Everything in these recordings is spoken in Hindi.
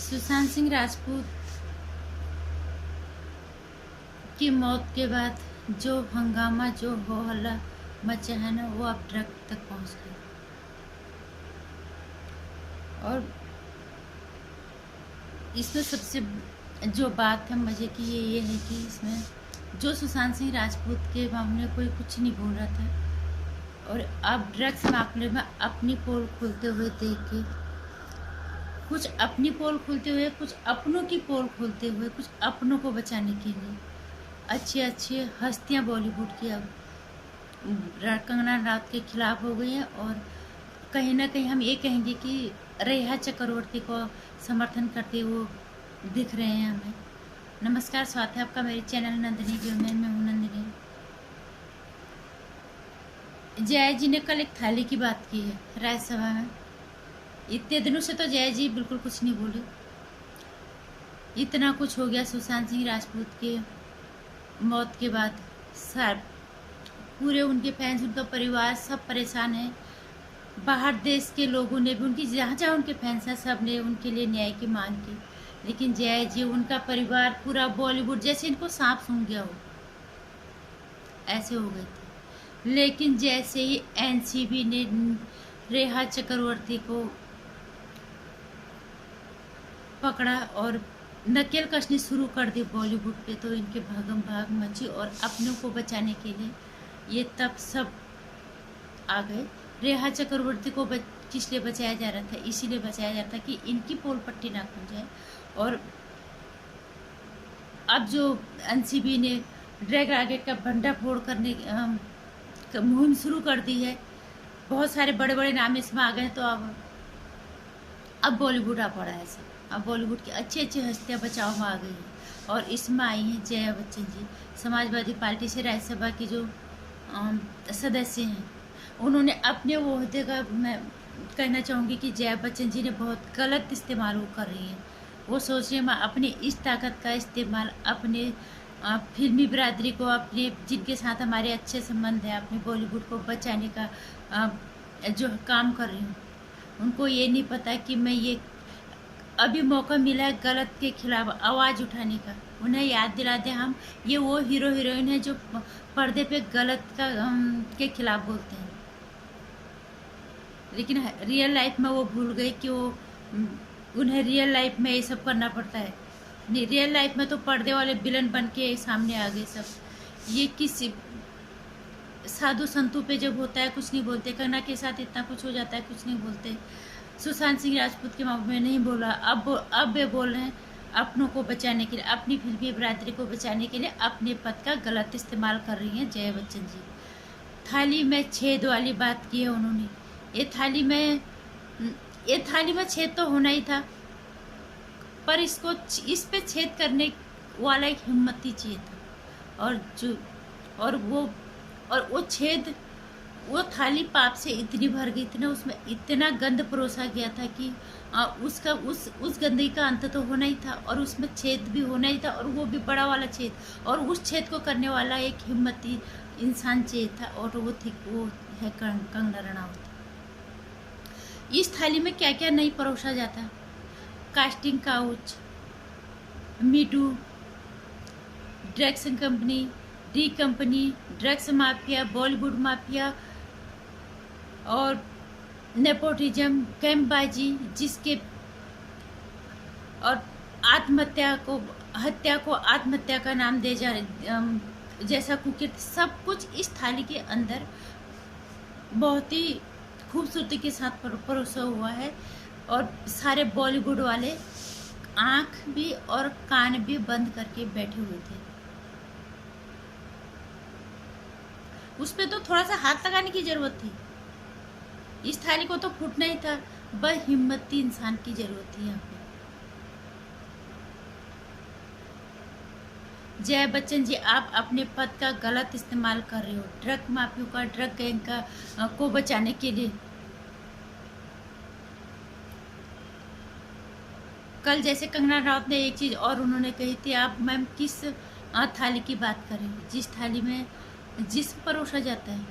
सुशांत सिंह राजपूत की मौत के बाद जो हंगामा, जो हो हल्ला मचा है ना, वो अब ड्रग तक पहुंच गया। और इसमें सबसे जो बात है मज़े की ये है कि इसमें जो सुशांत सिंह राजपूत के मामले में कोई कुछ नहीं बोल रहा था, और अब ड्रग्स मामले में अपनी पोल खोलते हुए देख के, कुछ अपनी पोल खोलते हुए, कुछ अपनों की पोल खोलते हुए, कुछ अपनों को बचाने के लिए अच्छी अच्छी हस्तियां बॉलीवुड की अब कंगना रनावत के खिलाफ हो गई हैं। और कहीं ना कहीं हम ये कहेंगे कि रेहा चक्रवर्ती को समर्थन करते हुए दिख रहे हैं हमें। नमस्कार, स्वागत है आपका मेरे चैनल नंदिनी व्यूमेन में। हूँ नंदिनी। जय जी ने कल एक थाली की बात की है राज्यसभा में। इतने दिनों से तो जय जी बिल्कुल कुछ नहीं बोले। इतना कुछ हो गया सुशांत सिंह राजपूत के मौत के बाद, सर पूरे उनके फैंस, उनका परिवार सब परेशान है। बाहर देश के लोगों ने भी, उनकी जहाँ जहाँ उनके फैंस हैं, सब ने उनके लिए न्याय की मांग की। लेकिन जय जी, उनका परिवार, पूरा बॉलीवुड जैसे इनको सांप सूंघ गया हो, ऐसे हो गए थे। लेकिन जैसे ही एनसीबी ने रेहा चक्रवर्ती को पकड़ा और नकेल कसनी शुरू कर दी बॉलीवुड पे, तो इनके भागम भाग मची। और अपनों को बचाने के लिए ये तब सब आ गए। रेहा चक्रवर्ती को किस लिए बचाया जा रहा था? इसीलिए बचाया जा रहा था कि इनकी पोल पट्टी ना खुल जाए। और अब जो एनसीबी ने ड्रग आगे का भंडाफोड़ करने मुहिम शुरू कर दी है, बहुत सारे बड़े बड़े नाम इसमें आ गए। तो अब बॉलीवुड आ पड़ा है सब। अब बॉलीवुड की अच्छी अच्छी हस्तियाँ बचाव में आ गई हैं। और इसमें आई हैं जया बच्चन जी, समाजवादी पार्टी से राज्यसभा की जो सदस्य हैं। उन्होंने अपने वो अहदे का, मैं कहना चाहूँगी कि जया बच्चन जी ने बहुत गलत इस्तेमाल वो कर रही हैं। वो सोच रही हैं अपनी इस ताकत का इस्तेमाल अपने फिल्मी बिरादरी को, अपने जिनके साथ हमारे अच्छे संबंध हैं, अपने बॉलीवुड को बचाने का जो काम कर रही हूँ। उनको ये नहीं पता कि मैं ये अभी मौका मिला है गलत के खिलाफ आवाज़ उठाने का। उन्हें याद दिला दें हम, ये वो हीरो हीरोइन है जो पर्दे पे गलत के खिलाफ बोलते हैं, लेकिन रियल लाइफ में वो भूल गए कि वो उन्हें रियल लाइफ में ये सब करना पड़ता है। नहीं, रियल लाइफ में तो पर्दे वाले विलन बन के सामने आ गए सब। ये किसी साधु संतों पे जब होता है कुछ नहीं बोलते, कंगना के साथ इतना कुछ हो जाता है कुछ नहीं बोलते। सुशांत सिंह राजपूत के मामले में नहीं बोला, अब वे बोल रहे हैं अपनों को बचाने के लिए, अपनी फिल्मी बिरादरी को बचाने के लिए अपने पद का गलत इस्तेमाल कर रही हैं जया बच्चन जी। थाली में छेद वाली बात की है उन्होंने। ये थाली में छेद तो होना ही था, पर इस पे छेद करने वाला एक हिम्मत ही चाहिए था। और वो छेद, वो थाली पाप से इतनी भर गई थी ना, उसमें इतना गंद परोसा गया था कि उस गंदगी का अंत तो होना ही था, और उसमें छेद भी होना ही था, और वो भी बड़ा वाला छेद। और उस छेद को करने वाला एक हिम्मती इंसान चाहिए था, और वो है कंगना रनावत। इस थाली में क्या क्या नहीं परोसा जाता? Casting couch, me too, drugs company, D company, drugs mafia, Bollywood mafia और नेपोटिज्म, कैंपबाजी, जिसके और हत्या को आत्महत्या का नाम दे जा जैसा कुकीर्त, सब कुछ इस थाली के अंदर बहुत ही खूबसूरती के साथ परोसा हुआ है। और सारे बॉलीवुड वाले आँख भी और कान भी बंद करके बैठे हुए थे। उस पे तो थोड़ा सा हाथ लगाने की जरूरत थी। इस थाली को तो फूटना ही था, बस हिम्मती इंसान की जरूरत थी यहाँ पे। जया बच्चन जी, आप अपने पद का गलत इस्तेमाल कर रहे हो ड्रग माफियों का, ड्रग गैंग का को बचाने के लिए। कल जैसे कंगना रनावत ने एक चीज़ और उन्होंने कही थी, आप मैम किस थाली की बात करें? जिस थाली में जिस्म परोसा जाता है,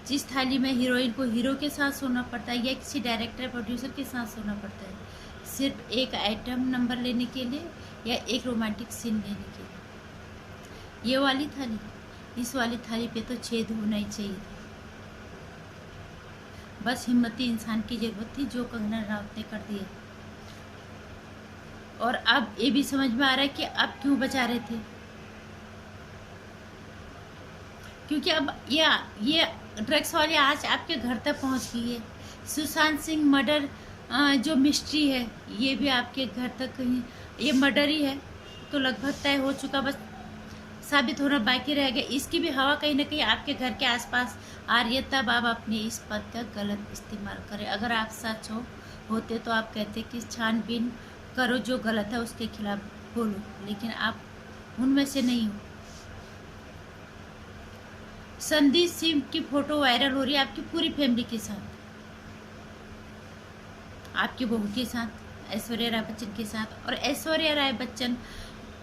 जिस थाली में हीरोइन को हीरो के साथ सोना पड़ता है या किसी डायरेक्टर प्रोड्यूसर के साथ सोना पड़ता है, सिर्फ एक आइटम नंबर लेने के लिए या एक रोमांटिक सीन लेने के लिए। ये वाली थाली, इस वाली थाली पे तो छेद होना ही चाहिए था। बस हिम्मती इंसान की जरूरत थी, जो कंगना रनावत ने कर दिया। और अब ये भी समझ में आ रहा है कि अब क्यों बचा रहे थे, क्योंकि अब ये ड्रग्स वाली आज आपके घर तक पहुंच गई है। सुशांत सिंह मर्डर जो मिस्ट्री है, ये भी आपके घर तक कहीं, ये मर्डर ही है तो लगभग तय हो चुका, बस साबित होना बाकी रह गया। इसकी भी हवा कहीं ना कहीं आपके घर के आसपास आ रही है। तब आप अपने इस पद का गलत इस्तेमाल करें। अगर आप सच होते तो आप कहते कि छानबीन करो, जो गलत है उसके खिलाफ बोलो, लेकिन आप उनमें से नहीं हो। संदीप सिंह की फोटो वायरल हो रही है आपकी पूरी फैमिली के साथ, आपकी बहू के साथ, ऐश्वर्या राय बच्चन के साथ। और ऐश्वर्या राय बच्चन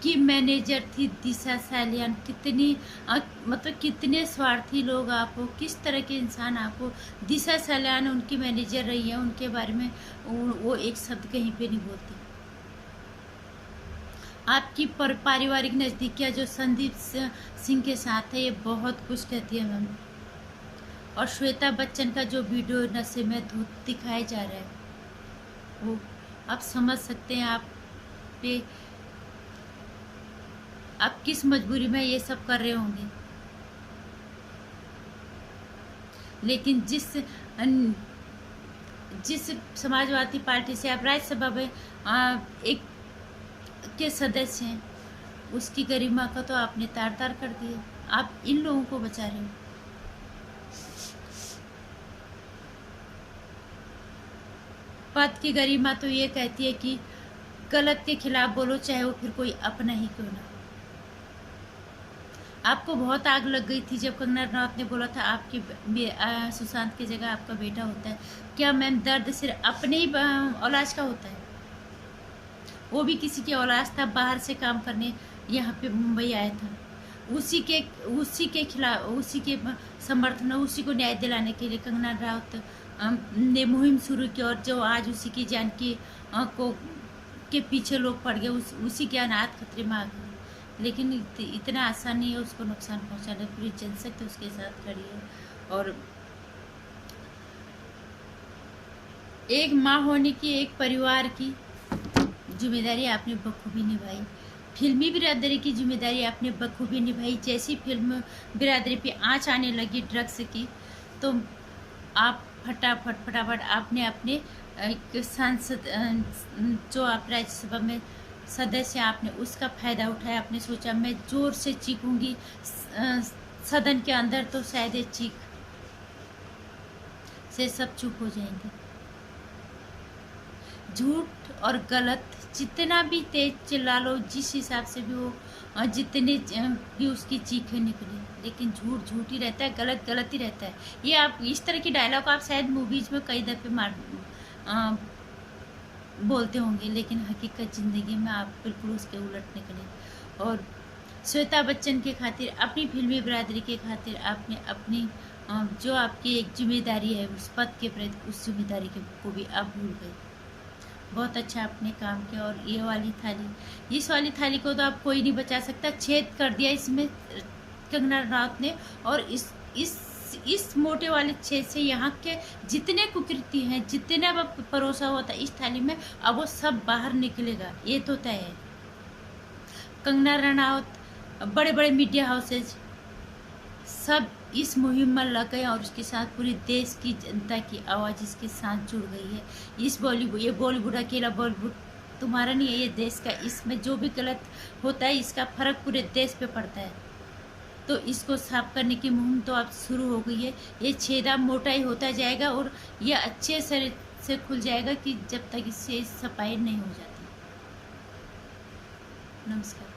की मैनेजर थी दिशा सालियान। कितनी मतलब कितने स्वार्थी लोग आप हो, किस तरह के इंसान आप हो। दिशा सालियान उनकी मैनेजर रही है, उनके बारे में वो एक शब्द कहीं पे नहीं बोलती। आपकी पारिवारिक नज़दीकियाँ जो संदीप सिंह के साथ है, ये बहुत कुछ कहती है मैम। और श्वेता बच्चन का जो वीडियो नशे में धूत दिखाया जा रहा है, वो आप समझ सकते हैं आप किस मजबूरी में ये सब कर रहे होंगे। लेकिन जिस समाजवादी पार्टी से आप राज्यसभा में एक के सदस्य हैं, उसकी गरिमा का तो आपने तार तार कर दिया। आप इन लोगों को बचा रहे हो। पद की गरिमा तो ये कहती है कि गलत के खिलाफ बोलो, चाहे वो फिर कोई अपना ही क्यों ना। आपको बहुत आग लग गई थी जब कंगना रनावत ने बोला था आपकी सुशांत की जगह आपका बेटा होता है। क्या मैम, दर्द सिर्फ अपने ही औलाद का होता है? वो भी किसी की औलाद था, बाहर से काम करने यहाँ पे मुंबई आया था। उसी के खिलाफ, उसी के समर्थन में, उसी को न्याय दिलाने के लिए कंगना रनावत ने मुहिम शुरू की। और जो आज उसी की जान के पीछे लोग पड़ गए, उसी के अनाथ खतरे में आ गए। लेकिन इतना आसान नहीं है उसको नुकसान पहुंचाना। पूरी जनशक्ति उसके साथ खड़ी है। और एक माँ होने की, एक परिवार की जिम्मेदारी आपने बखूबी निभाई। फिल्मी बिरादरी की जिम्मेदारी आपने बखूबी निभाई। जैसी फिल्म बिरादरी पे आँच आने लगी ड्रग्स की, तो आप फटाफट आपने अपने सांसद जो आप राज्यसभा में सदस्य, आपने उसका फायदा उठाया। आपने सोचा मैं जोर से चीखूंगी सदन के अंदर तो शायद ये चीख से सब चुप हो जाएंगे। झूठ और गलत जितना भी तेज चिल्ला लो, जिस हिसाब से भी वो, जितने भी उसकी चीखें निकली, लेकिन झूठ झूठ ही रहता है, गलत गलत ही रहता है। ये आप इस तरह की डायलॉग आप शायद मूवीज में कई दफ़े बोलते होंगे, लेकिन हकीकत ज़िंदगी में आप बिल्कुल उसके उलट निकले। और श्वेता बच्चन के खातिर, अपनी फिल्मी बिरादरी के खातिर आपने अपनी जो आपकी एक जिम्मेदारी है उस पद के प्रति, उस जिम्मेदारी को भी आप भूल गए। बहुत अच्छा आपने काम किया। और ये वाली थाली, इस वाली थाली को तो आप कोई नहीं बचा सकता। छेद कर दिया इसमें कंगना रनावत ने। और इस मोटे वाले छेद से यहाँ के जितने कुकृति हैं, जितने अब परोसा हुआ था इस थाली में, अब वो सब बाहर निकलेगा, ये तो तय है। कंगना रनावत, बड़े बड़े मीडिया हाउसेज सब इस मुहिम में लग गए और उसके साथ पूरी देश की जनता की आवाज़ इसके साथ जुड़ गई है। ये बॉलीवुड अकेला बॉलीवुड तुम्हारा नहीं है, ये देश का। इसमें जो भी गलत होता है इसका फर्क पूरे देश पे पड़ता है। तो इसको साफ करने की मुहिम तो अब शुरू हो गई है। ये छेदा मोटा ही होता जाएगा और ये अच्छे से खुल जाएगा कि जब तक इससे सफाई नहीं हो जाती। नमस्कार।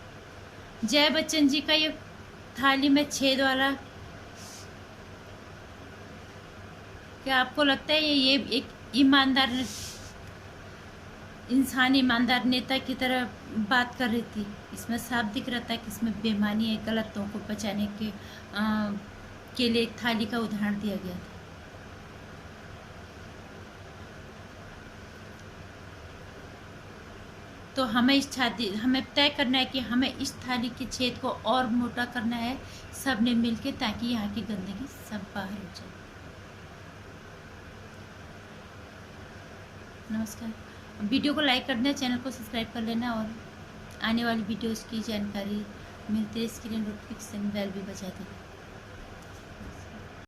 जय बच्चन जी का ये थाली में छेद वाला, क्या आपको लगता है ये एक ईमानदार इंसान, ईमानदार नेता की तरह बात कर रही थी? इसमें साफ दिख रहा था कि इसमें बेईमानी है, गलतों को बचाने के लिए एक थाली का उदाहरण दिया गया था। तो हमें तय करना है कि हमें इस थाली के छेद को और मोटा करना है सब ने मिलके, ताकि यहाँ की गंदगी सब बाहर हो जाए। नमस्कार। वीडियो को लाइक कर देना, चैनल को सब्सक्राइब कर लेना और आने वाली वीडियोस की जानकारी मिलती है इसके लिए नोटिफिकेशन बेल भी बजा देना।